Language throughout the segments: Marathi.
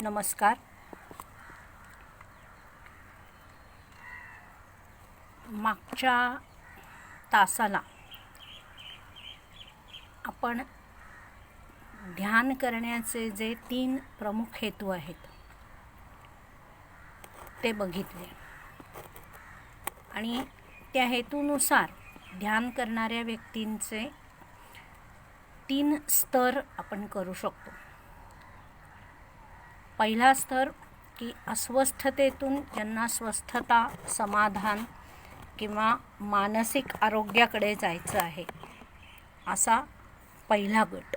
नमस्कार. मागच्या तासाला आपण ध्यान करण्याचे जे 3 प्रमुख हेतू आहेत ते बघितले आणि त्या हेतूनुसार ध्यान करणाऱ्या व्यक्तींचे 3 स्तर आपण करू शकतो. पहिला स्तर की अस्वस्थतेतून ज्यांना स्वस्थता, समाधान किंवा मानसिक आरोग्याकडे जायचं आहे असा पहिला गट.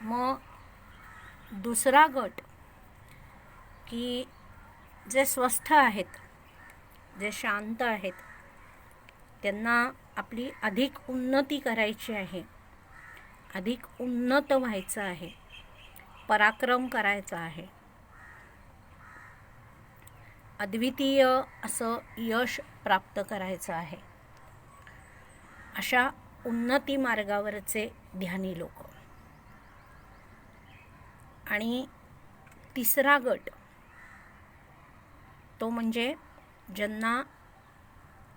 मग दुसरा गट की जे स्वस्थ आहेत, जे शांत आहेत, त्यांना आपली अधिक उन्नती करायची आहे, अधिक उन्नत व्हायचं आहे, पराक्रम करायचा आहे, अद्वितीय असं यश प्राप्त करायचं आहे, अशा उन्नती मार्गावरचे ध्यानी लोक. आणि तिसरा गट तो म्हणजे ज्यांना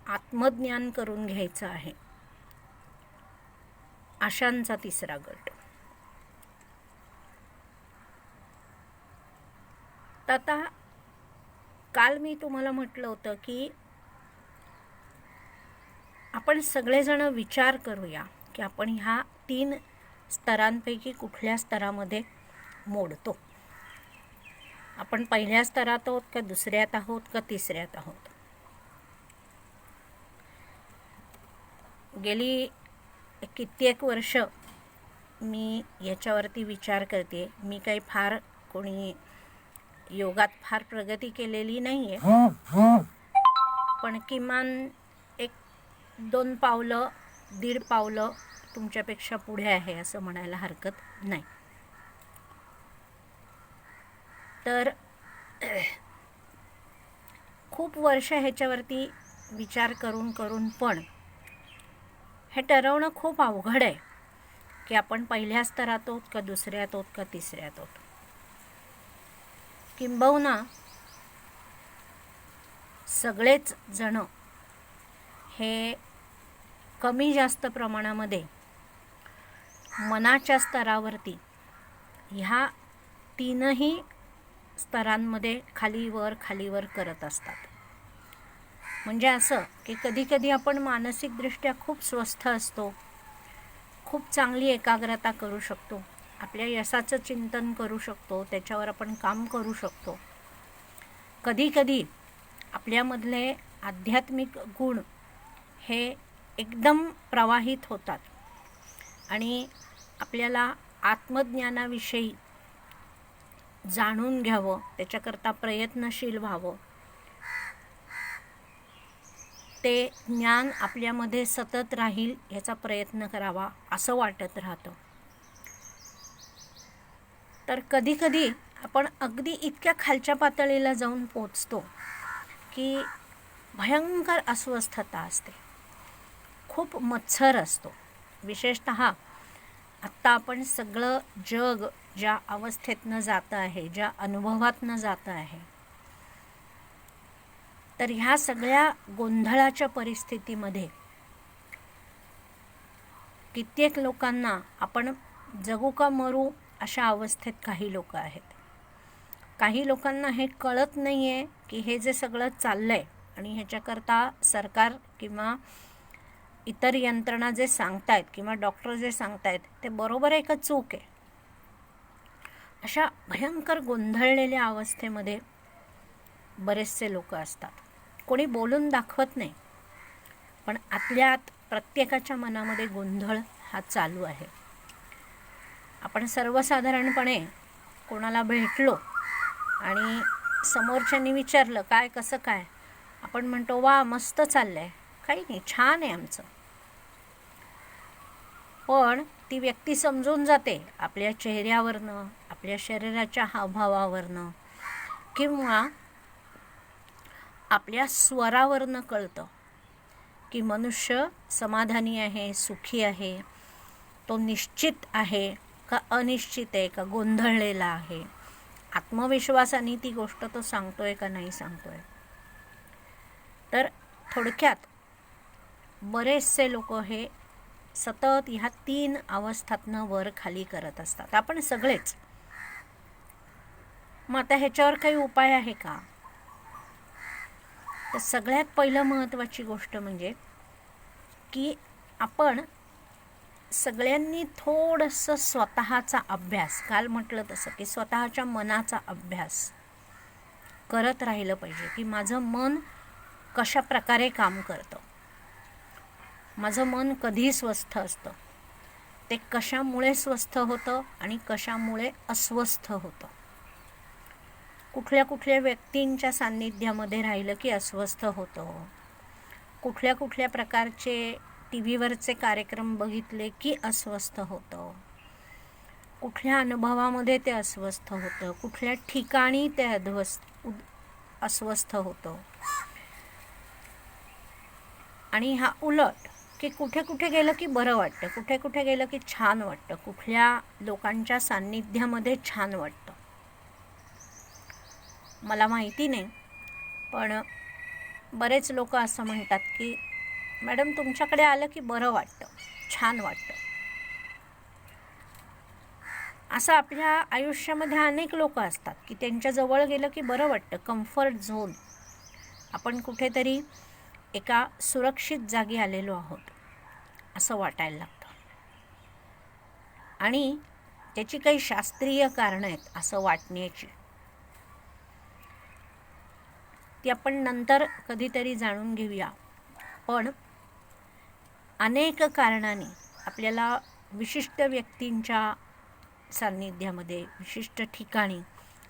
आत्मज्ञान करून घ्यायचं आहे अशांचा तिसरा गट. आता काल मी तुम्हाला म्हटलं होतं की आपण सगळेजण विचार करूया की आपण ह्या 3 स्तरांपैकी कुठल्या स्तरामध्ये मोडतो. आपण पहिल्या स्तरात आहोत का, दुसऱ्यात आहोत का, तिसऱ्यात आहोत. गेली कित्येक वर्ष मी याच्यावरती विचार करते. मी काही फार कोणी योगात फार प्रगती केलेली नाही आहे, पण किमान 1-2 पावलं 1.5 पावलं तुमच्यापेक्षा पुढे आहे असं म्हणायला हरकत नाही. तर खूप वर्ष ह्याच्यावरती विचार करून पण हे ठरवणं खूप अवघड आहे की आपण पहिल्या स्तरात आहोत का, दुसऱ्यात आहोत का, तिसऱ्यात आहोत. किंबहुना सगळेच जण हे कमी जास्त प्रमाणामध्ये मनाच्या स्तरावरती ह्या 3ही स्तरांमध्ये खालीवर करत असतात. म्हणजे असं की कधीकधी आपण मानसिकदृष्ट्या खूप स्वस्थ असतो, खूप चांगली एकाग्रता करू शकतो, आपल्या यशाचं चिंतन करू शकतो, त्याच्यावर आपण काम करू शकतो. कधीकधी आपल्यामधले आध्यात्मिक गुण हे एकदम प्रवाहित होतात आणि आपल्याला आत्मज्ञानाविषयी जाणून घ्यावं, त्याच्याकरता प्रयत्नशील व्हावं, ते ज्ञान आपल्यामध्ये सतत राहील याचा प्रयत्न करावा असं वाटत राहतं. तर कधीकधी आपण अगदी इतक्या खालच्या पातळीला जाऊन पोचतो की भयंकर अस्वस्थता असते, खूप मत्सर असतो. विशेषतः आत्ता आपण सगळं जग ज्या अवस्थेतनं जातं आहे, ज्या अनुभवातनं जातं आहे, तर ह्या सगळ्या गोंधळाच्या परिस्थितीमध्ये कित्येक लोकांना आपण जगू का मरू अशा अवस्थेत काही लोक आहेत. काही लोकांना हे कळत नाही आहे की हे जे सगळं चाललं आहे आणि ह्याच्याकरता सरकार किंवा इतर यंत्रणा जे सांगतायत किंवा डॉक्टर जे सांगतायत ते बरोबर आहे का चूक आहे. अशा भयंकर गोंधळलेल्या अवस्थेमध्ये बरेचसे लोक असतात. कोणी बोलून दाखवत नाही, पण आतल्या आत प्रत्येकाच्या मनामध्ये गोंधळ हा चालू आहे. आपण सर्वसाधारणपणे कोणाला भेटलो आणि समोरच्यानी विचारलं काय कसं काय, आपण म्हणतो वा मस्त चाललं आहे, काही नाही, छान आहे आमचं. पण ती व्यक्ती समजून जाते आपल्या चेहऱ्यावरनं, आपल्या शरीराच्या हावभावावरनं किंवा आपल्या स्वरावरनं कळतं की मनुष्य समाधानी आहे, सुखी आहे, तो निश्चित आहे, का अनिश्चित आहे, का गोंधळलेला आहे, आत्मविश्वासाने ती गोष्ट तो सांगतोय का नाही सांगतोय. तर थोडक्यात बरेचसे लोक हे सतत ह्या 3 अवस्थातनं वर खाली करत असतात, आपण सगळेच. मग आता ह्याच्यावर काही उपाय आहे का? तर सगळ्यात पहिलं महत्त्वाची गोष्ट म्हणजे की आपण सगळ्यांनी थोडंसं स्वतःचा अभ्यास, काल म्हटलं तसं की स्वतःच्या मनाचा अभ्यास करत राहिलं पाहिजे, की माझं मन कशा प्रकारे काम करतं, माझं मन कधी स्वस्थ असतं, ते कशामुळे स्वस्थ होतं आणि कशामुळे अस्वस्थ होतं, कुठल्या कुठल्या व्यक्तींच्या सान्निध्यामध्ये राहिलं की अस्वस्थ होतं, कुठल्या कुठल्या प्रकारचे टी व्हीवरचे कार्यक्रम बघितले की अस्वस्थ होतं, कुठल्या अनुभवामध्ये ते अस्वस्थ होतं, कुठल्या ठिकाणी ते अस्वस्थ होतं. आणि हा उलट की कुठे कुठे गेलं की बरं वाटतं, कुठे कुठे गेलं की छान वाटतं, कुठल्या लोकांच्या सान्निध्यामध्ये छान वाटतं. मला माहिती नाही, पण बरेच लोक असं म्हणतात की मॅडम तुमच्याकडे आलं की बरं वाटतं, छान वाटतं. असं आपल्या आयुष्यामध्ये अनेक लोक असतात की त्यांच्याजवळ गेलं की बरं वाटतं, कम्फर्ट झोन. आपण कुठेतरी एका सुरक्षित जागी आलेलो आहोत असं वाटायला लागतं. आणि त्याची काही शास्त्रीय कारणं आहेत असं वाटण्याची, ती आपण नंतर कधीतरी जाणून घेऊया. पण अनेक कारणांनी आपल्याला विशिष्ट व्यक्तींच्या सान्निध्यामध्ये, विशिष्ट ठिकाणी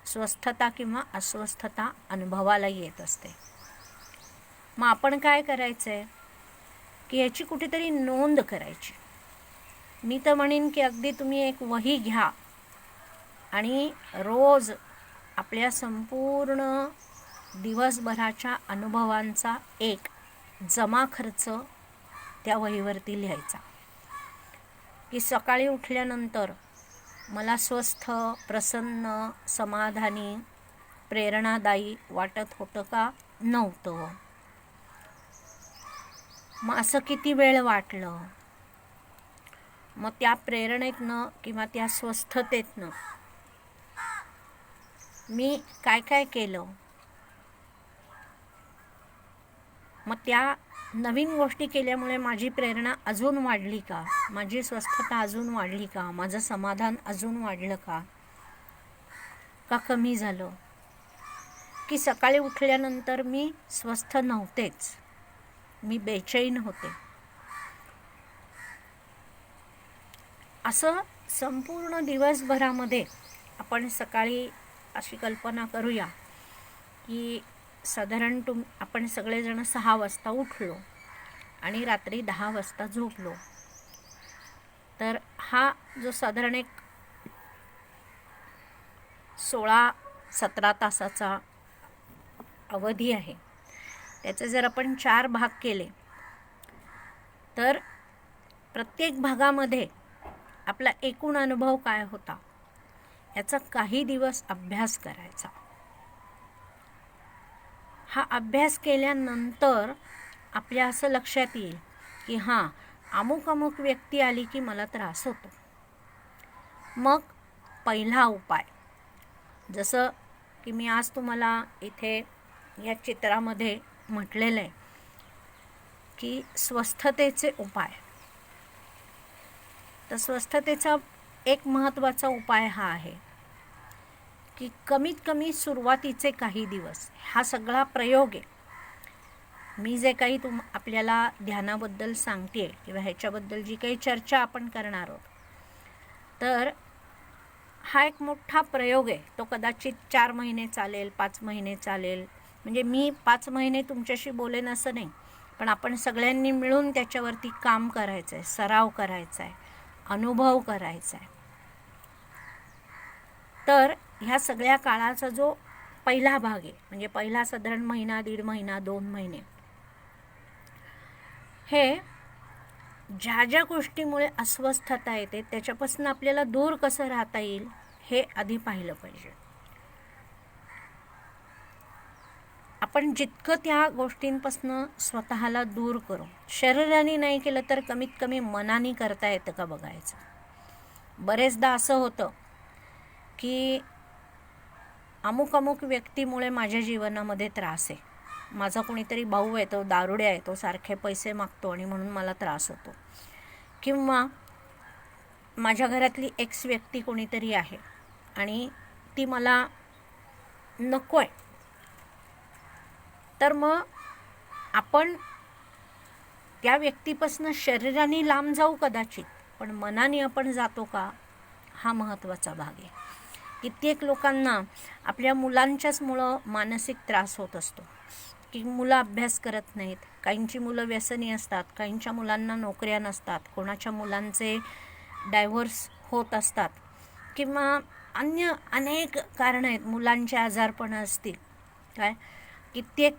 स्वस्थता किंवा अस्वस्थता अनुभवाला येत असते. मग आपण काय करायचं आहे की याची कुठेतरी नोंद करायची. मी तर म्हणेन की अगदी तुम्ही एक वही घ्या आणि रोज आपल्या संपूर्ण दिवसभराच्या अनुभवांचा एक जमा खर्च त्या वहीवरती लिहायचा, की सकाळी उठल्यानंतर मला स्वस्थ, प्रसन्न, समाधानी, प्रेरणादायी वाटत होतं का नव्हतं, मग असं किती वेळ वाटलं, मग त्या प्रेरणेतनं किंवा त्या स्वस्थतेतनं मी काय काय केलं, मग त्या नवीन गोष्टी केल्यामुळे माझी प्रेरणा अजून वाढली का, माझी स्वस्थता अजून वाढली का, माझं समाधान अजून वाढलं का कमी झालं, की सकाळी उठल्यानंतर मी स्वस्थ नव्हतेच, मी बेचैन होते. असं संपूर्ण दिवसभरामध्ये आपण सकाळी अशी कल्पना करूया की साधारण आपण सगळेजण 6 वाजता उठलो आणि रात्री 10 वाजता झोपलो, तर हा जो साधारण एक 16-17 तासाचा अवधी आहे, त्याचे जर आपण 4 भाग केले तर प्रत्येक भागामध्ये आपला एकूण अनुभव काय होता याचा काही दिवस अभ्यास करायचा. हा अभ्यास केल्यानंतर आपल्या असं लक्षात येईल की हां, अमुक अमुक व्यक्ती आली की मला त्रास होतो. मग पहिला उपाय, जसं की मी आज तुम्हाला इथे या चित्रामध्ये म्हटलेलं आहे की स्वस्थतेचे उपाय, तर स्वस्थतेचा एक महत्त्वाचा उपाय हा आहे की कमीत कमी सुरुवातीचे काही दिवस, हा सगळा प्रयोग आहे. मी जे काही आपल्याला ध्यानाबद्दल सांगते किंवा ह्याच्याबद्दल जी काही चर्चा आपण करणार आहोत, तर हा एक मोठा प्रयोग आहे. तो कदाचित 4 महिने चालेल, 5 महिने चालेल. म्हणजे मी 5 महिने तुमच्याशी बोलेन असं नाही, पण आपण सगळ्यांनी मिळून त्याच्यावरती काम करायचं आहे, सराव करायचा आहे, अनुभव करायचा आहे. तर ह्या सगळ्या काळाचा जो पहिला भाग आहे, म्हणजे पहिला साधारण महिना, 1.5 महिना, 2 महिने, हे ज्या ज्या गोष्टीमुळे अस्वस्थता येते त्याच्यापासून आपल्याला दूर कसं राहता येईल हे आधी पाहिलं पाहिजे. आपण जितकं त्या गोष्टींपासून स्वतःला दूर करू, शरीराने नाही केलं तर कमीत कमी मनाने करता येतं का बघायचं. बरेचदा असं होतं की अमुक अमुक व्यक्तीमुळे माझ्या जीवनामध्ये त्रास आहे. माझा कोणीतरी भाऊ आहे, तो दारुड्या आहे, तो सारखे पैसे मागतो आणि म्हणून मला त्रास होतो. किंवा माझ्या घरातली एक्स व्यक्ती कोणीतरी आहे आणि ती मला नको आहे. तर मग आपण त्या व्यक्तीपासून शरीराने लांब जाऊ कदाचित, पण मनाने आपण जातो का, हा महत्त्वाचा भाग आहे. कित्येक लोकांना आपल्या मुलांच्याच मुळं मानसिक त्रास होत असतो की मुलं अभ्यास करत नाहीत. काहींची मुलं व्यसनी असतात, काहींच्या मुलांना नोकऱ्या नसतात, कोणाच्या मुलांचे डायव्होर्स होत असतात किंवा अन्य अनेक कारणं आहेत. मुलांचे आजारपण असतील. काय कित्येक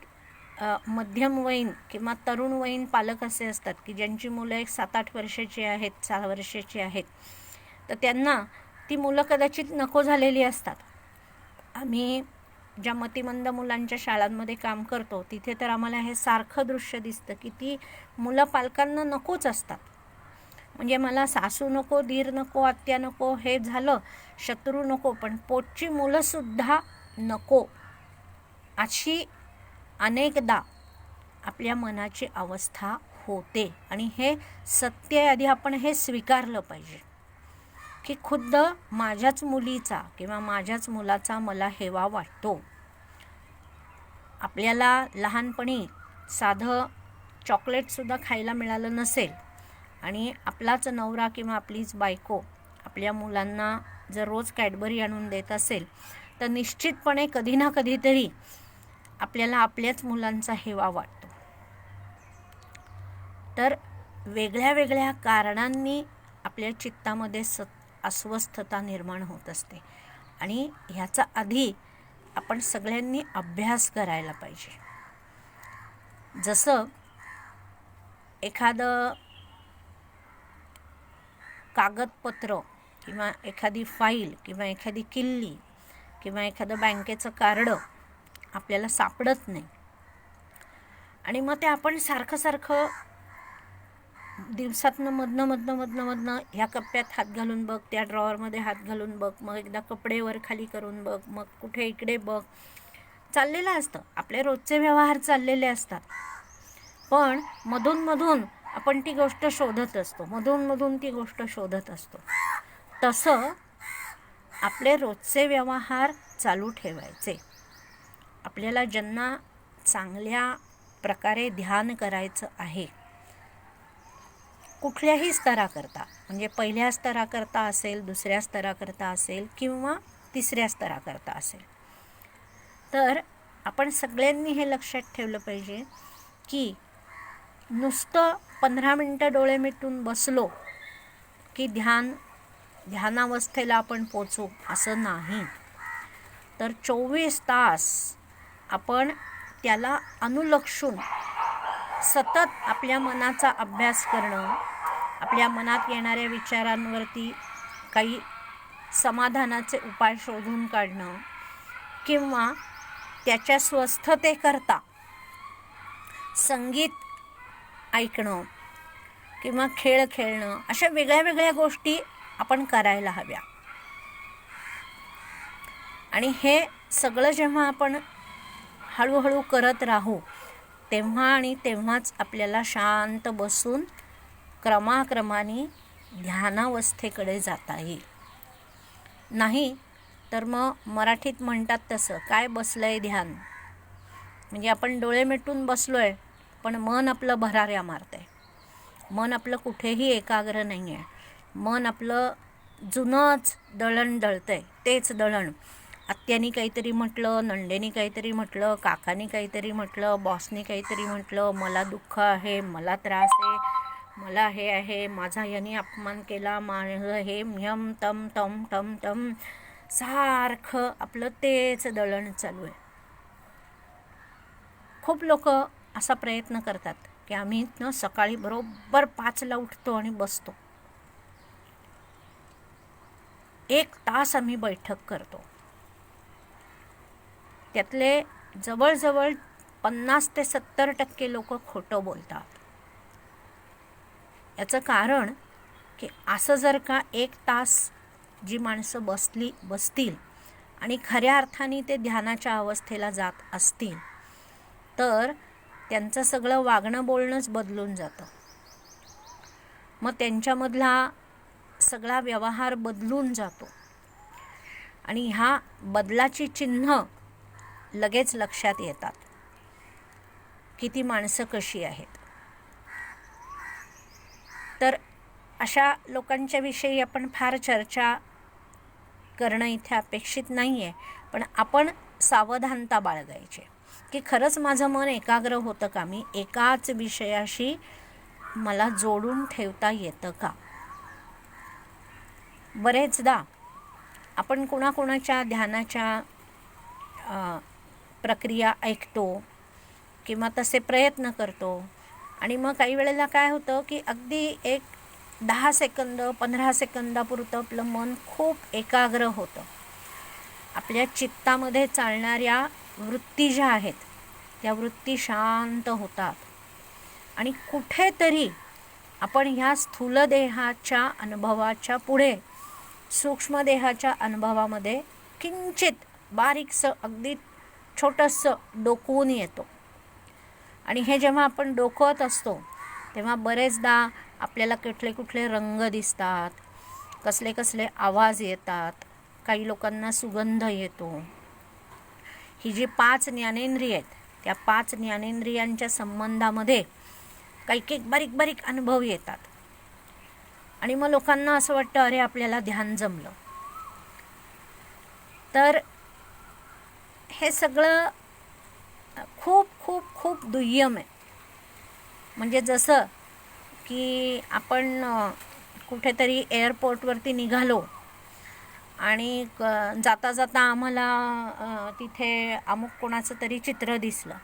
मध्यमवयीन किंवा तरुणवयीन पालक असे असतात की ज्यांची मुलं एक 7-8 वर्षाची आहेत, 6 वर्षाची आहेत, तर त्यांना ती मुलं कदाचित नको झालेली असतात. आम्ही ज्या मतिमंद मुलांच्या शाळांमध्ये काम करतो तिथे तर आम्हाला हे सारखं दृश्य दिसतं की ती मुलं पालकांना नकोच असतात. म्हणजे मला सासू नको, दीर नको, आत्या नको, हे झालं, शत्रू नको, पण पोटची मुलंसुद्धा नको, अशी अनेकदा आपल्या मनाची अवस्था होते. आणि हे सत्य आधी आपण हे स्वीकारलं पाहिजे की खुद्द माझ्याच मुलीचा किंवा माझ्याच मुलाचा मला हेवा वाटतो. आपल्याला लहानपणी साधं चॉकलेटसुद्धा खायला मिळालं नसेल आणि आपलाच नवरा किंवा आपलीच बायको आपल्या मुलांना जर रोज कॅडबरी आणून देत असेल तर निश्चितपणे कधी ना कधीतरी आपल्याला आपल्याच मुलांचा हेवा वाटतो. तर वेगळ्या वेगळ्या कारणांनी आपल्या चित्तामध्ये अस्वस्थता निर्माण होत असते आणि ह्याचा आधी आपण सगळ्यांनी अभ्यास करायला पाहिजे. जसं एखादं कागदपत्र किंवा एखादी फाईल किंवा एखादी किल्ली किंवा एखादं बँकेचं कार्ड आपल्याला सापडत नाही आणि मग ते आपण सारखं दिवसातनं मधनं ह्या कप्प्यात हात घालून बघ, त्या ड्रॉवरमध्ये हात घालून बघ, मग एकदा कपडे वर खाली करून बघ, मग कुठे इकडे बघ, चाललेलं असतं. आपले रोजचे व्यवहार चाललेले असतात, पण मधून आपण ती गोष्ट शोधत असतो. तसं आपले रोजचे व्यवहार चालू ठेवायचे. आपल्याला ज्यांना चांगल्या प्रकारे ध्यान करायचं आहे, कुठल्याही स्तराकरता, म्हणजे पहिल्या स्तराकरता असेल, दुसऱ्या स्तराकरता असेल किंवा तिसऱ्या स्तराकरता असेल, तर आपण सगळ्यांनी हे लक्षात ठेवलं पाहिजे की नुसतं 15 मिनटं डोळे मिटून बसलो की ध्यानावस्थेला आपण पोचू असं नाही. तर 24 तास आपण त्याला अनुलक्षून सतत आपल्या मनाचा अभ्यास करणं, आपल्या मनात येणाऱ्या विचारांवरती काही समाधानाचे उपाय शोधून काढणं किंवा त्याच्या स्वस्थतेकरता संगीत ऐकणं किंवा खेळ खेळणं, अशा वेगळ्या वेगळ्या गोष्टी आपण करायला हव्या. आणि हे सगळं जेव्हा आपण हळूहळू करत राहू तेव्हाच आपल्याला शांत बसून क्रमाक्रमाने ध्यानावस्थेकडे जाता येईल. नाही तर मग मराठीत म्हणतात तसं, काय बसलंय ध्यान, म्हणजे आपण डोळे मिटून बसलोय पण मन आपलं भराऱ्या मारतंय, मन आपलं कुठेही एकाग्र नाही आहे, मन आपलं जुनंच दळण दळतंय, तेच दळण. आत्यानी काहीतरी म्हटलं, नंडेनी काहीतरी म्हटलं, काकानी काहीतरी म्हटलं, बॉसनी काहीतरी म्हटलं, मला दुःख आहे, मला त्रास आहे, मला हे आहे, माझा याने अपमान केला, माझं हे यम तम तम तम तम, सारखं आपलं तेच दळण चालू आहे. खूप लोक असा प्रयत्न करतात की आम्ही ना सकाळी बरोबर 5ला उठतो आणि बसतो. 1 तास आम्ही बैठक करतो. त्यातले जवळजवळ 50 ते 70% लोक खोटं बोलतात. याचं कारण की असं जर का 1 तास जी माणसं बसतील आणि खऱ्या अर्थाने ते ध्यानाच्या अवस्थेला जात असतील तर त्यांचं सगळं वागणं बोलणंच बदलून जातं. मग त्यांच्यामधला सगळा व्यवहार बदलून जातो आणि ह्या बदलाची चिन्ह लगेच लक्षात येतात की ती माणसं कशी आहेत. तर अशा लोकांच्या विषयी आपण फार चर्चा करणं इथे अपेक्षित नाही आहे, पण आपण सावधानता बाळगायची की खरंच माझं मन एकाग्र होतं का, मी एकाच विषयाशी मला जोडून ठेवता येतं का. बरेचदा आपण कोणाकोणाच्या ध्यानाच्या प्रक्रिया ऐकतो किंवा तसे प्रयत्न करतो आणि मग काही वेळेला काय होतं की अगदी एक 10 सेकंद 15 सेकंदापुरतं आपलं मन खूप एकाग्र होतं. आपल्या चित्तामध्ये चालणाऱ्या वृत्ती ज्या आहेत त्या वृत्ती शांत होतात आणि कुठेतरी आपण ह्या स्थूल देहाच्या अनुभवाच्या पुढे सूक्ष्म देहाच्या अनुभवामध्ये किंचित बारीकसं अगदी छोटंसं डोकवून येतो. आणि हे जेव्हा आपण डोकवत असतो तेव्हा बरेचदा आपल्याला कुठले रंग दिसतात, कसले आवाज येतात, काही लोकांना सुगंध येतो. ही जी 5 ज्ञानेंद्रिय आहेत त्या 5 ज्ञानेंद्रियांच्या संबंधामध्ये काही बारीक अनुभव येतात आणि मग लोकांना असं वाटतं अरे आपल्याला ध्यान जमलं. तर हे सगळं खूप खूप खूप दुय्यम आहे. म्हणजे जसं की आपण कुठेतरी एअरपोर्टवरती निघालो आणि जाता जाता आम्हाला तिथे अमुक कोणाचं तरी चित्र दिसलं,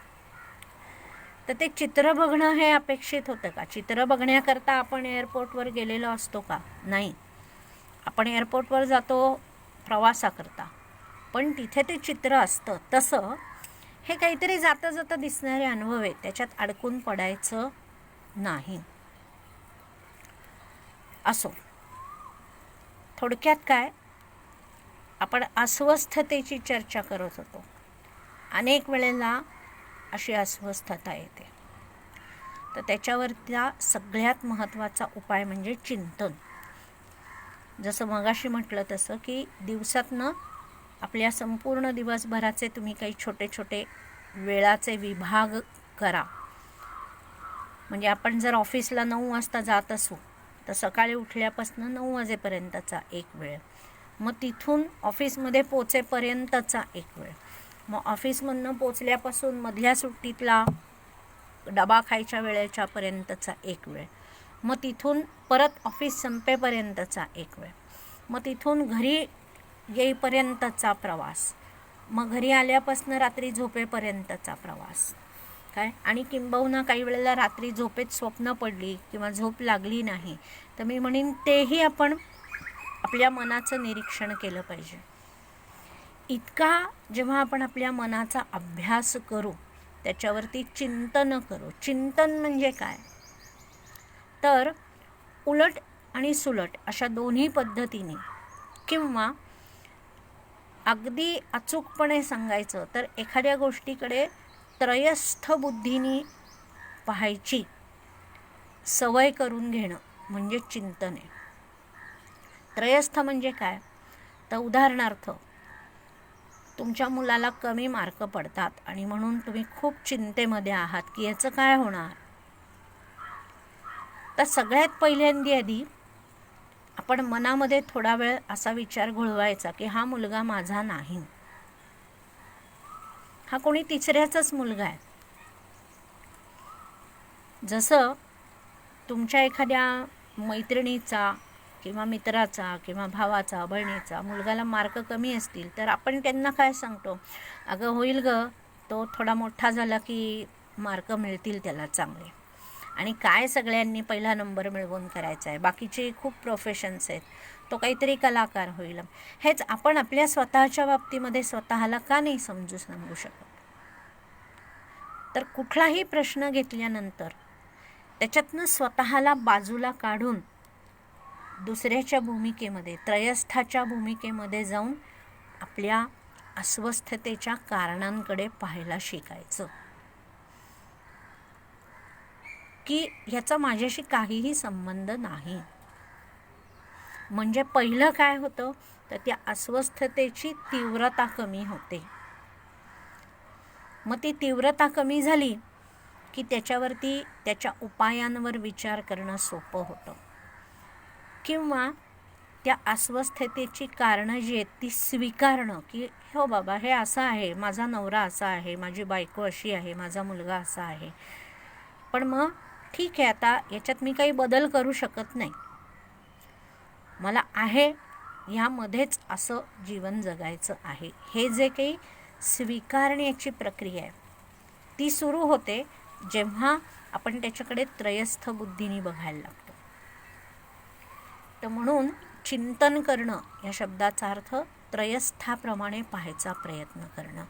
तर ते चित्र बघणं हे अपेक्षित होतं का. चित्र बघण्याकरता आपण एअरपोर्टवर गेलेलो असतो का. नाही, आपण एअरपोर्टवर जातो प्रवासाकरता, पण तिथे ते चित्र असतं. तसं हे काहीतरी जाता जाता दिसणारे अनुभव आहेत, त्याच्यात अडकून पडायचं नाही. असो, थोडक्यात काय, आपण अस्वस्थतेची चर्चा करत होतो. अनेक वेळेला अशी अस्वस्थता येते, तर त्याच्यावरचा सगळ्यात महत्त्वाचा उपाय म्हणजे चिंतन. जसं मगाशी म्हटलं तसं की दिवसातनं आपल्या संपूर्ण दिवसभराचे तुम्ही काही छोटे छोटे वेळाचे विभाग करा. म्हणजे आपण जर ऑफिसला 9 वाजता जात असू तर सकाळी उठल्यापासून 9 वाजेपर्यंतचा एक वेळ, मग तिथून ऑफिसमध्ये पोचेपर्यंतचा एक वेळ, मग ऑफिसमधनं पोचल्यापासून मधल्या सुट्टीतला डबा खायच्या वेळेच्या पर्यंतचा एक वेळ, मग तिथून परत ऑफिस संपेपर्यंतचा एक वेळ, मग तिथून घरी येईपर्यंतचा प्रवास, मग घरी आल्यापासून रात्री झोपेपर्यंतचा प्रवास काय. आणि किंबहुना काही वेळेला रात्री झोपेत स्वप्न पडली किंवा झोप लागली नाही तर मी म्हणेन तेही आपण आपल्या मनाचं निरीक्षण केलं पाहिजे. इतका जेव्हा आपण आपल्या मनाचा अभ्यास करू, त्याच्यावरती चिंतन करू. चिंतन म्हणजे काय, तर उलट आणि सुलट अशा दोन्ही पद्धतीने, किंवा अगदी अचूकपणे सांगायचं तर एखाद्या गोष्टीकडे त्रयस्थ बुद्धीने पाहायची सवय करून घेणं म्हणजे चिंतन आहे. त्रयस्थ म्हणजे काय, तर उदाहरणार्थ तुमच्या मुलाला कमी मार्क पडतात आणि म्हणून तुम्ही खूप चिंतेमध्ये आहात की याचं काय होणार. तर सगळ्यात पहिल्यांदा आधी आपण मनामध्ये थोडा वेळ असा विचार घोळवायचा की हा मुलगा माझा नाही, हा कोणी तिसऱ्याचाच मुलगा आहे. जसं तुमच्या एखाद्या मैत्रिणीचा किंवा मित्राचा किंवा भावाचा बहिणीचा मुलगाला मार्क कमी असतील तर आपण त्यांना काय सांगतो, अगं होईल गं, तो थोडा मोठा झाला की मार्क मिळतील त्याला चांगले. आणि काय सगळ्यांनी पहिला नंबर मिळवून करायचा आहे, बाकीचे खूप प्रोफेशन्स आहेत, तो काहीतरी कलाकार होईल. हेच आपण आपल्या स्वतःच्या बाबतीमध्ये स्वतःला का नाही सांगू शकत? तर कुठलाही प्रश्न घेतल्यानंतर त्याच्यातनं स्वतःला बाजूला काढून दुसऱ्याच्या भूमिकेमध्ये, त्रयस्थाच्या भूमिकेमध्ये जाऊन आपल्या अस्वस्थतेच्या कारणांकडे पाहायला शिकायचं, की ह्याचा माझ्याशी काहीही संबंध नाही. म्हणजे पहिलं काय होतं, तर त्या अस्वस्थतेची तीव्रता कमी होते. मग ती तीव्रता कमी झाली की त्याच्यावरती, त्याच्या उपायांवर विचार करणं सोपं होतं, किंवा त्या अस्वस्थतेची कारणं जी आहेत ती स्वीकारणं, की हो बाबा हे असं आहे, माझा नवरा असा आहे, माझी बायको अशी आहे, माझा मुलगा असा आहे, पण मग ठीक आहे, आता याच्यात मी काही बदल करू शकत नाही, मला आहे ह्यामध्येच असं जीवन जगायचं आहे. हे जे काही स्वीकारण्याची प्रक्रिया आहे ती सुरू होते जेव्हा आपण त्याच्याकडे त्रयस्थ बुद्धीने बघायला लागतो. तर म्हणून चिंतन करणं या शब्दाचा अर्थ त्रयस्थाप्रमाणे पाहायचा प्रयत्न करणं.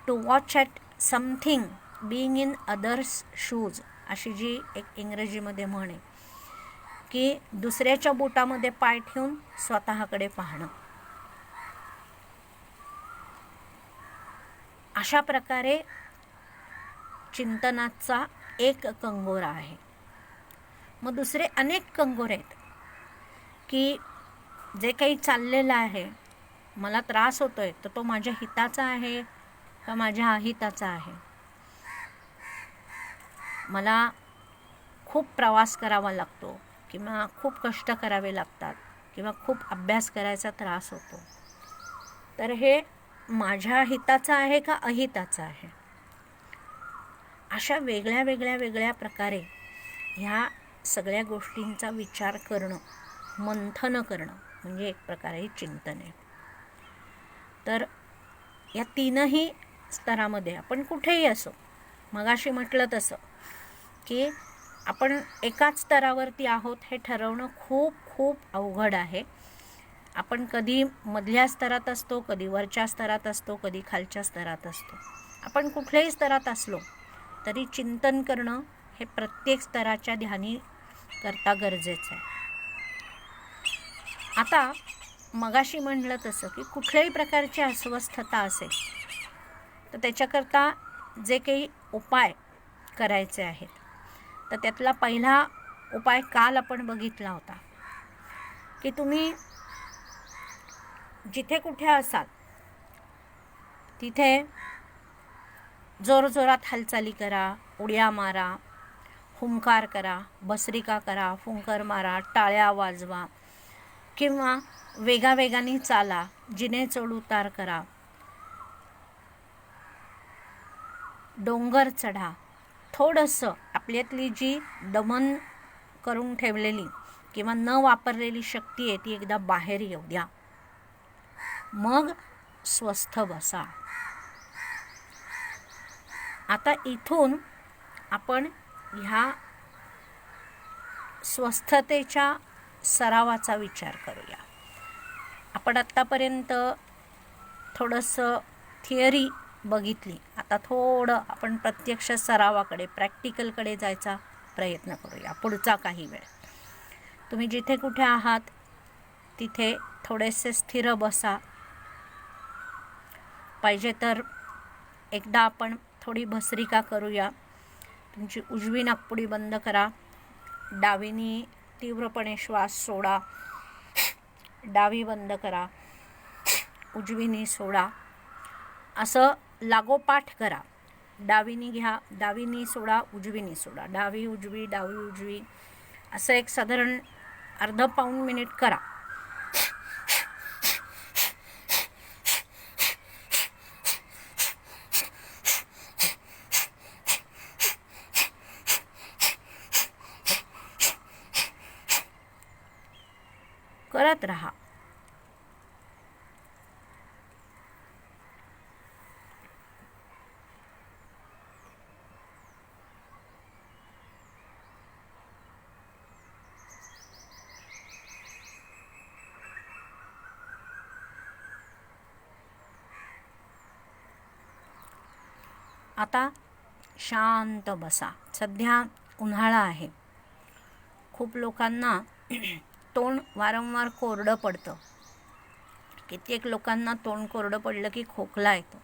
To watch at something being in others shoes, अशी जी एक इंग्रजीमध्ये म्हण आहे, की दुसऱ्याच्या बोटामध्ये पाय ठेवून स्वतःकडे पाहणं. अशा प्रकारे चिंतनाचा एक कंगोरा आहे. मग दुसरे अनेक कंगोरे आहेत, की जे काही चाललेलं आहे, मला त्रास होतोय, तर तो माझ्या हिताचा आहे का माझ्या अहिताचा आहे? मला खूप प्रवास करावा लागतो, किंवा खूप कष्ट करावे लागतात, किंवा खूप अभ्यास करायचा त्रास होतो, तर हे माझ्या हिताचं आहे का अहिताचं आहे? अशा वेगळ्या प्रकारे ह्या सगळ्या गोष्टींचा विचार करणं, मंथन करणं म्हणजे एक प्रकारे चिंतन आहे. तर या तीनही स्तरामध्ये आपण कुठेही असो, मगाशी म्हटलं तसं की आपण एकाच स्तरावरती आहोत हे ठरवणं खूप खूप अवघड आहे. आपण कधी मधल्या स्तरात असतो, कधी वरच्या स्तरात असतो, कधी खालच्या स्तरात असतो. आपण कुठल्याही स्तरात असलो तरी चिंतन करणं हे प्रत्येक स्तराच्या ध्यानी करता गरजेचं आहे. आता मगाशी म्हणलं तसं की कुठल्याही प्रकारची अस्वस्थता असेल तर त्याच्याकरता जे काही उपाय करायचे आहेत, तर त्यातला पहिला उपाय काल आपण बघितला होता, की तुम्ही जिथे कुठे असाल तिथे जोरजोरात हालचाली करा, उड्या मारा, हुंकार करा, भस्त्रिका करा, फुंकर मारा, टाळ्या वाजवा, किंवा वेगाने चाला, जिने चढउतार करा, डोंगर चढा. थोडंसं आपल्यातली जी दमन करून ठेवलेली किंवा न वापरलेली शक्ती आहे ती एकदा बाहेर येऊ द्या, मग स्वस्थ बसा. आता इथून आपण ह्या स्वस्थतेच्या सरावाचा विचार करूया. आपण आत्तापर्यंत थोडंसं थिअरी बघितली, आता थोडं आपण प्रत्यक्ष सरावाकडे, प्रॅक्टिकलकडे जायचा प्रयत्न करूया पुढचा काही वेळ. तुम्ही जिथे कुठे आहात तिथे थोडेसे स्थिर बसा. पाहिजे तर एकदा आपण थोडी भस्त्रिका करूया. तुमची उजवी नाकपुडी बंद करा, डावीनी तीव्रपणे श्वास सोडा, डावी बंद करा, उजवीनी सोडा, असं लागोपाठ करा. डावीनी घ्या, डावीनी सोडा, उजवीनी सोडा, डावी उजवी, डावी उजवी, असं एक साधारण अर्धा पाऊण मिनिट करा. करत राहा. आता शांत बसा. सध्या उन्हाळा आहे. खूप लोकांना तोंड वारंवार कोरडं पडतं. कित्येक लोकांना तोंड कोरडं पडलं की खोकला येतो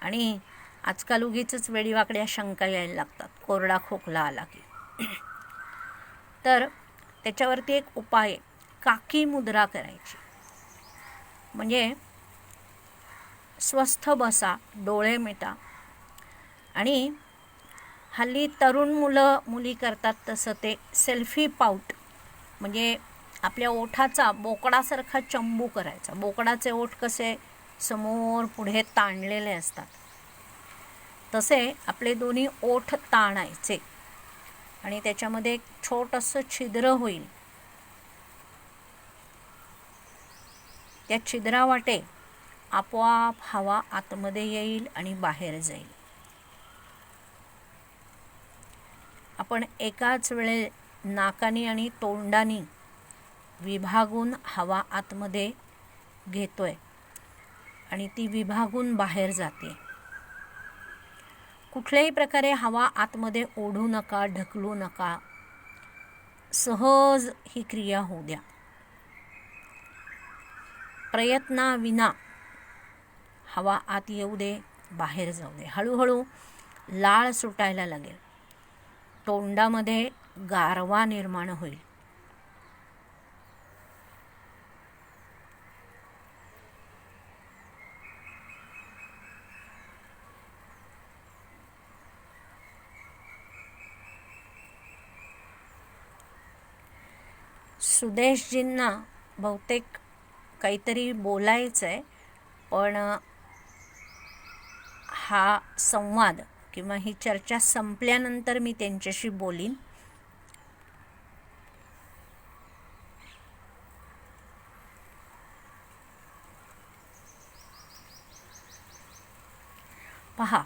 आणि आजकाल उगीचच वेडीवाकड्या शंका यायला लागतात कोरडा खोकला आला की. तर त्याच्यावरती एक उपाय आहे, काकी मुद्रा करायची. म्हणजे स्वस्थ बसा, डोळे मिटा आणि हल्ली तरुण मुली करतात तसं ते सेल्फी पाऊट, म्हणजे आपल्या ओठाचा बोकडासारखा चंबू करायचा. बोकडाचे ओठ कसे समोर पुढे ताणलेले असतात, तसे आपले दोन्ही ओठ ताणायचे आणि त्याच्यामध्ये एक छोटंसं छिद्र होईल. त्या छिद्रावाटे आपोआप हवा आतमध्ये येईल आणि बाहेर जाईल. आपण एकाच वेळे नाकानी आणि तोंडानी विभागून हवा आतमध्ये घेतोय आणि ती विभागून बाहेर जाते. कुठल्याही प्रकारे हवा आतमध्ये ओढू नका, ढकलू नका. सहज ही क्रिया होऊ द्या. प्रयत्नाविना हवा आत येऊ दे, बाहेर जाऊ दे. हळूहळू लाळ सुटायला लागेल. तोंडामध्ये गारवा निर्माण होईल. सुदेशजींना बहुतेक काहीतरी बोलायचं आहे, पण हा संवाद किंवा ही चर्चा संपल्यानंतर मी त्यांच्याशी बोलीन. पहा,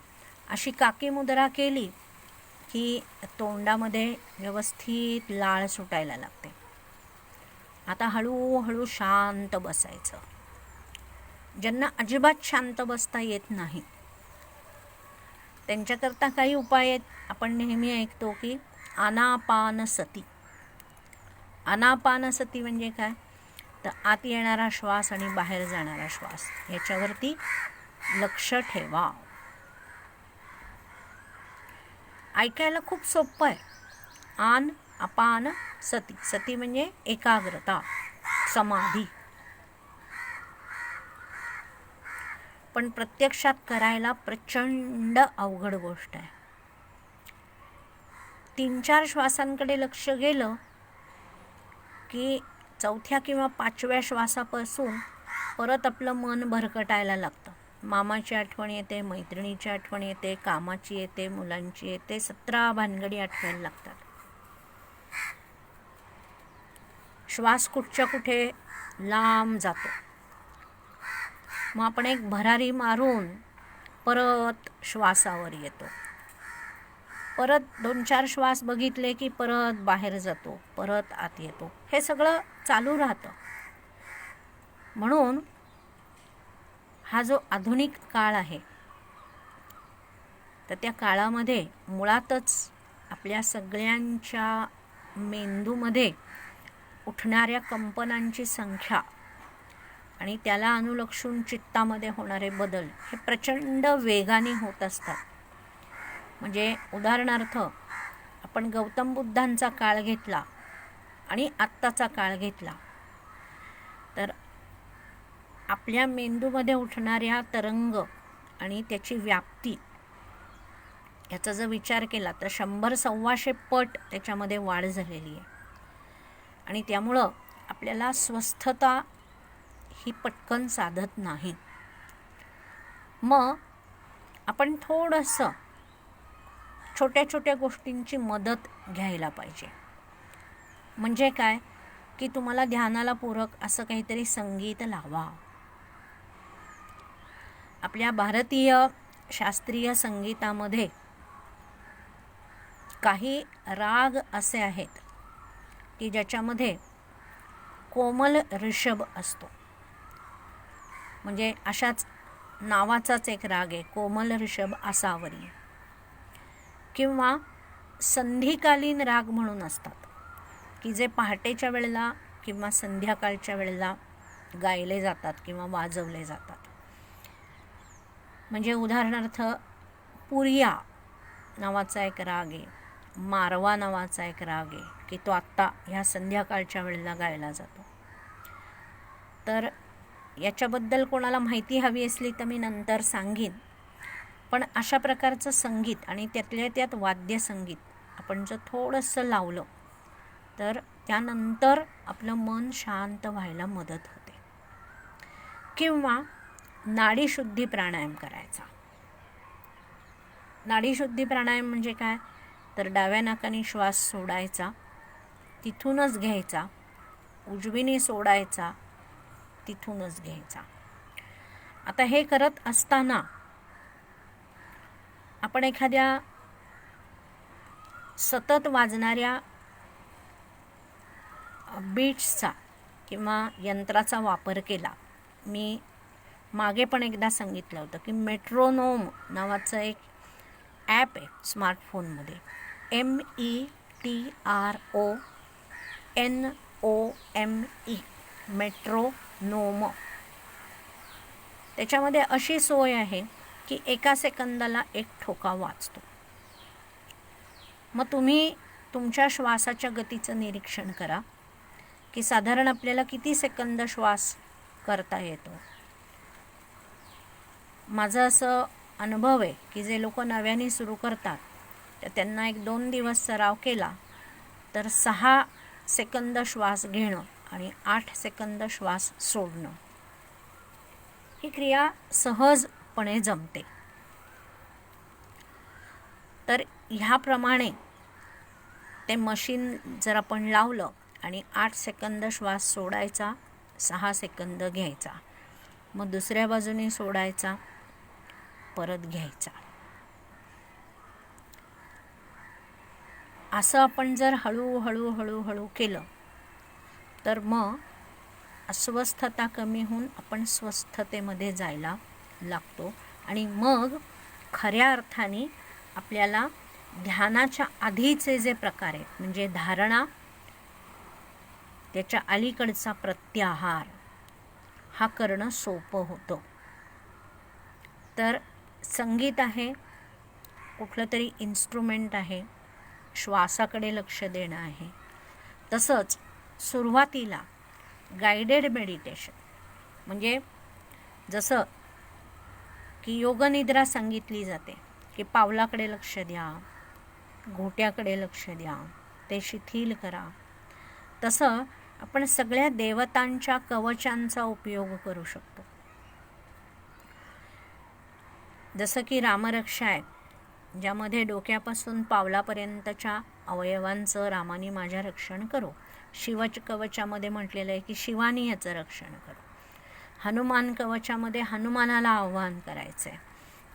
अशी काकी मुद्रा केली की तोंडामध्ये व्यवस्थित लाळ सुटायला लागते. आता हळूहळू शांत बसायचं. ज्यांना अजिबात शांत बसता येत नाही त्यांच्याकरता काही उपाय आहेत. आपण नेहमी ऐकतो की आनापानसती. आनापानसती म्हणजे काय, तर आत येणारा श्वास आणि बाहेर जाणारा श्वास याच्यावरती लक्ष ठेवा. ऐकायला खूप सोपं आहे. आन अपान सती. सती म्हणजे एकाग्रता, समाधी. पण प्रत्यक्षात करायला प्रचंड अवघड गोष्ट आहे. 3-4 श्वासांकडे लक्ष गेलं की 4थ्या किंवा 5व्या श्वासापासून परत आपलं मन भरकटायला लागतं. मामाची आठवण येते, मैत्रिणीची आठवण येते, कामाची येते, मुलांची येते, 17 भानगडी आठवायला लागतात. श्वास कुठच्या कुठे लांब जातो. मग आपण एक भरारी मारून परत श्वासावर येतो. परत 2-4 श्वास बघितले की परत बाहेर जातो, परत आत येतो. हे सगळं चालू राहतं. म्हणून हा जो आधुनिक काळ आहे, तर त्या काळामध्ये मुळातच आपल्या सगळ्यांच्या मेंदूमध्ये उठणाऱ्या कंपनांची संख्या आणि त्याला अनुलक्षून चित्तामध्ये होणारे बदल हे प्रचंड वेगाने होत असतात. म्हणजे उदाहरणार्थ आपण गौतम बुद्धांचा काळ घेतला आणि आत्ताचा काळ घेतला, तर आपल्या मेंदूमध्ये उठणाऱ्या तरंग आणि त्याची व्याप्ती याचा जर विचार केला तर 100-125 पट त्याच्यामध्ये वाढ झालेली आहे. आणि त्यामुळं आपल्याला स्वस्थता ही पटकन साधत नाही. मग आपण थोडंसं छोट्या छोट्या गोष्टींची मदत घ्यायला पाहिजे. म्हणजे काय की तुम्हाला ध्यानाला पूरक असं काहीतरी संगीत लावा. आपल्या भारतीय शास्त्रीय संगीतामध्ये काही राग असे आहेत की ज्याच्यामध्ये कोमल ऋषभ असतो. म्हणजे अशाच नावाचाच एक राग आहे, कोमल ऋषभ आसावरी. किंवा संधिकालीन राग म्हणून असतात की जे पहाटेच्या वेळेला किंवा संध्याकाळच्या वेळेला गायले जातात किंवा वाजवले जातात. म्हणजे उदाहरणार्थ पुरिया नावाचा एक राग आहे, मारवा नावाचा एक राग आहे की तो आत्ता ह्या संध्याकाळच्या वेळेला गायला जातो. तर याच्याबद्दल कोणाला माहिती हवी असली तर मी नंतर सांगीन. पण अशा प्रकारचं संगीत आणि त्यातल्या त्यात वाद्यसंगीत आपण जर थोडंसं लावलं तर त्यानंतर आपलं मन शांत व्हायला मदत होते. किंवा नाडीशुद्धी प्राणायाम करायचा. नाडीशुद्धी प्राणायाम म्हणजे काय, तर डाव्या नाकाने श्वास सोडायचा, तिथूनच घ्यायचा, उजवीने सोडायचा, तिथूनच घ्यायचा. आता हे करत असताना आपण एखाद्या सतत वाजणाऱ्या बीट्सचा किंवा यंत्राचा वापर केला. मी मागे पण एकदा सांगितलं होतं की मेट्रोनोम नावाचं एक ॲप आहे स्मार्टफोनमध्ये, METRONOME, मेट्रोनोम. त्याच्यामध्ये अशी सोय आहे की 1 सेकंदाला 1 ठोका वाजतो. मग तुम्ही तुमच्या श्वासाच्या गतीचं निरीक्षण करा की साधारण आपल्याला किती सेकंद श्वास करता येतो. माझं असं अनुभव आहे की जे लोक नव्याने सुरू करतात तर त्यांना 1-2 दिवस सराव केला तर 6 सेकंद श्वास घेणं आणि 8 सेकंद श्वास सोडणं ही क्रिया सहजपणे जमते. तर ह्याप्रमाणे ते मशीन जर आपण लावलं आणि 8 सेकंद श्वास सोडायचा, 6 सेकंद घ्यायचा, मग दुसऱ्या बाजूने सोडायचा, परत घ्यायचा, असं आपण जर हळूहळू हळूहळू केलं तर मग अस्वस्थता कमी होऊन आपण स्वस्थतेमध्ये जायला लागतो. आणि मग खऱ्या अर्थाने आपल्याला ध्यानाच्या आधीचे जे प्रकार आहेत म्हणजे धारणा, त्याच्या अलीकडचा प्रत्याहार हा करणं सोपं होतं. तर संगीत आहे, कुठलं तरी इन्स्ट्रुमेंट आहे, श्वासाकडे लक्ष देणं आहे. तसंच सुरुवातीला गायडेड मेडिटेशन म्हणजे जसं की योगनिद्रा सांगितली जाते की पावलाकडे लक्ष द्या, घोट्याकडे लक्ष द्या, ते शिथिल करा. तसं आपण सगळ्या देवतांच्या कवचांचा उपयोग करू शकतो. जसं की रामरक्षा आहे, ज्यामध्ये डोक्यापासून पावलापर्यंतच्या अवयवांचं रामाने माझ्या रक्षण करो. शिवच कवचामध्ये म्हटलेलं आहे की शिवानी याचं रक्षण करो. हनुमान कवचामध्ये हनुमानाला आव्हान करायचं आहे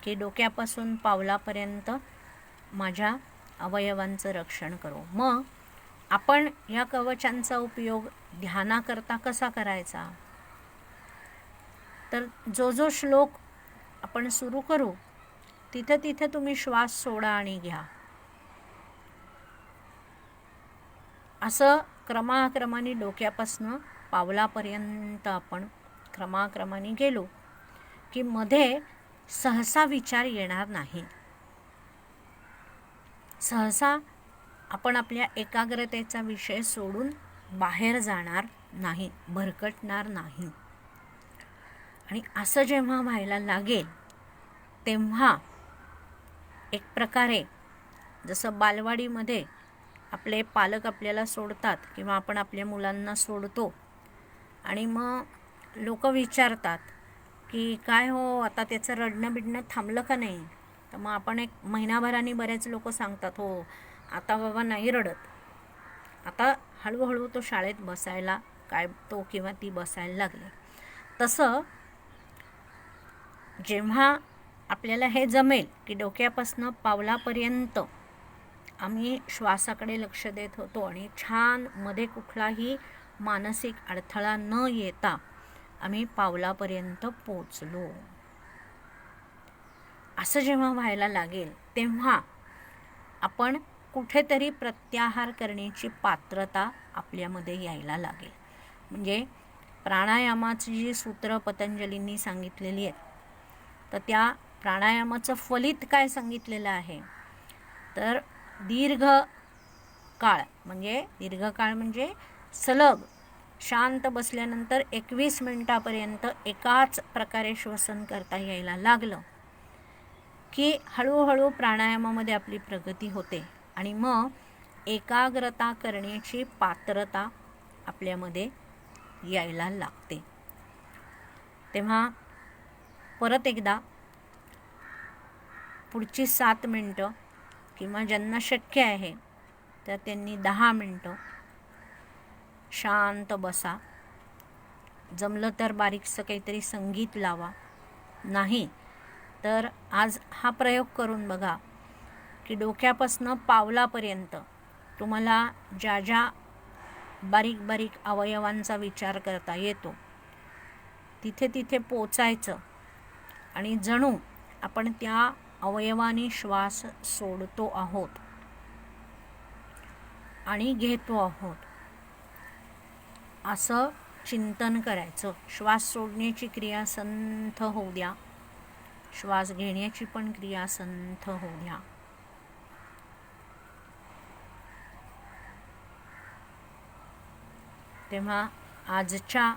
की डोक्यापासून पावलापर्यंत माझ्या अवयवांचं रक्षण करो. मग आपण या कवचांचा उपयोग ध्यानाकरता कसा करायचा, तर जो जो श्लोक आपण सुरू करू तिथं तिथं तुम्ही श्वास सोडा आणि घ्या. असं क्रमाक्रमाने डोक्यापासनं पावलापर्यंत आपण क्रमाक्रमाने गेलो की मध्ये सहसा विचार येणार नाही. सहसा आपण आपल्या एकाग्रतेचा विषय सोडून बाहेर जाणार नाही, भरकटणार नाही. आणि असं जेव्हा व्हायला लागेल तेव्हा एक प्रकारे जसं बालवाडीमध्ये आपले पालक आपल्याला सोडतात किंवा आपण आपल्या मुलांना सोडतो आणि मग लोक विचारतात की काय हो आता त्याचं रडणं बिडणं थांबलं का नाही. तर मग आपण 1 महिनाभराने बरेच लोक सांगतात हो आता बाबा नाही रडत, आता हळूहळू तो शाळेत बसायला काय तो किंवा ती बसायला लागले. तसं जेव्हा आपल्याला हे जमेल की डोक्यापासनं पावलापर्यंत आम्ही श्वासाकडे लक्ष देत होतो आणि छान मध्ये कुठलाही मानसिक अडथळा न येता आम्ही पावलापर्यंत पोचलो, असं जेव्हा व्हायला लागेल तेव्हा आपण कुठेतरी प्रत्याहार करण्याची पात्रता आपल्यामध्ये यायला लागेल. म्हणजे प्राणायामाची जी सूत्र पतंजलींनी सांगितलेली आहेत, तर त्या प्राणायामाचं फलित काय सांगितलेलं आहे, तर दीर्घकाळ म्हणजे सलग शांत बसल्यानंतर 21 मिनिटापर्यंत एकाच प्रकारे श्वसन करता यायला लागलं की हळूहळू प्राणायामामध्ये आपली प्रगती होते आणि मग एकाग्रता करण्याची पात्रता आपल्यामध्ये यायला लागते. तेव्हा परत एकदा पुढची 7 मिनटं किंवा ज्यांना शक्य आहे तर त्यांनी 10 मिनटं शांत बसा. जमलं तर बारीकसं काहीतरी संगीत लावा, नाही तर आज हा प्रयोग करून बघा की डोक्यापासनं पावलापर्यंत तुम्हाला ज्या ज्या बारीक बारीक अवयवांचा विचार करता येतो तिथे तिथे पोचायचं आणि जणू आपण त्या अवयवाने श्वास सोडतो आहोत आणि घेतो आहोत असं चिंतन करायचं. श्वास सोडण्याची क्रिया संथ होऊ द्या, श्वास घेण्याची पण क्रिया संथ होऊ द्या. तेव्हा आजच्या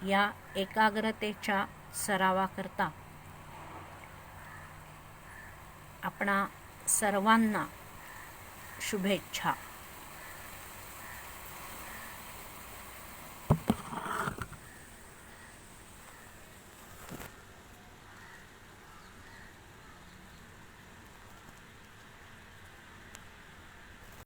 या एकाग्रतेच्या सरावाकरता आपणा सर्वांना शुभेच्छा.